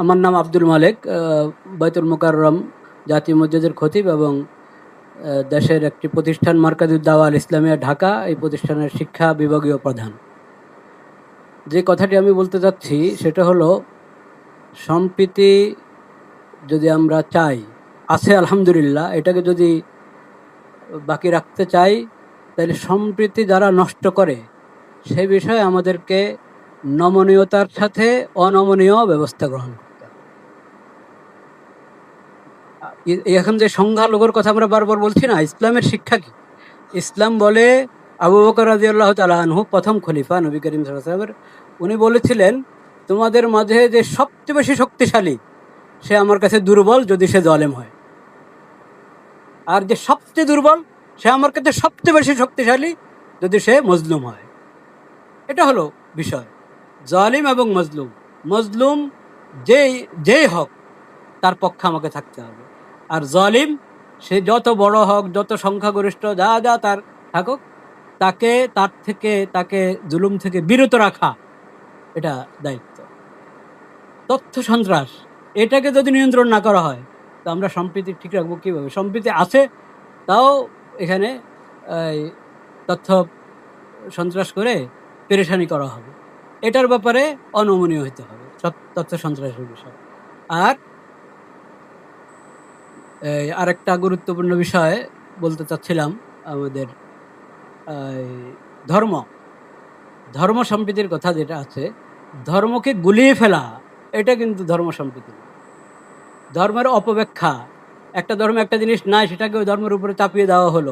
আমার নাম আব্দুল মালেক, বাইতুল মোকাররম জাতীয় মসজিদের খতিব এবং দেশের একটি প্রতিষ্ঠান মার্কাজুদ দাওয়া আল ইসলামিয়া ঢাকা, এই প্রতিষ্ঠানের শিক্ষা বিভাগীয় প্রধান। যে কথাটি আমি বলতে চাচ্ছি সেটা হলো, সম্প্রীতি যদি আমরা চাই, আছে আলহামদুলিল্লাহ, এটাকে যদি বাকি রাখতে চাই, তাহলে সম্প্রীতি যারা নষ্ট করে সে বিষয়ে আমাদেরকে নমনীয়তার সাথে অনমনীয় ব্যবস্থা গ্রহণ করতে হবে। এখন যে সংখ্যালঘুর কথা আমরা বারবার বলছি না, ইসলামের শিক্ষা কি? ইসলাম বলে, আবু বকর রাদিয়াল্লাহু তাআলা আনহু প্রথম খলিফা নবী করিম সাল্লাল্লাহু আলাইহি ওয়াসাল্লামের, উনি বলেছিলেন, তোমাদের মাঝে যে সবচেয়ে বেশি শক্তিশালী সে আমার কাছে দুর্বল যদি সে জালেম হয়, আর যে সবচেয়ে দুর্বল সে আমার কাছে সবচেয়ে বেশি শক্তিশালী যদি সে মজলুম হয়। এটা হলো বিষয়। জালিম এবং মজলুম, মজলুম যেই যেই হোক তার পক্ষে আমাকে থাকতে হবে, আর জালিম সে যত বড় হোক, যত সংখ্যাগরিষ্ঠ যা যা তার থাকুক, তাকে জুলুম থেকে বিরত রাখা এটা দায়িত্ব। তথ্য সন্ত্রাস, এটাকে যদি নিয়ন্ত্রণ না করা হয় তো আমরা সম্প্রীতি ঠিক রাখবো কীভাবে? সম্প্রীতি আছে, তাও এখানে এই তথ্য সন্ত্রাস করে পেরেশানি করা হবে। এটার ব্যাপারে অনমনীয় হতে হবে তথ্য সন্ত্রাসের বিষয়। আর আরেকটা গুরুত্বপূর্ণ বিষয় বলতে চাচ্ছিলাম, আমাদের ধর্ম ধর্ম সম্প্রীতির কথা যেটা আছে, ধর্মকে গুলিয়ে ফেলা এটা কিন্তু ধর্ম সম্প্রীতি না। ধর্মের অপব্যাখ্যা, একটা ধর্মে একটা জিনিস নাই, সেটাকে ওই ধর্মের উপরে চাপিয়ে দেওয়া হলো।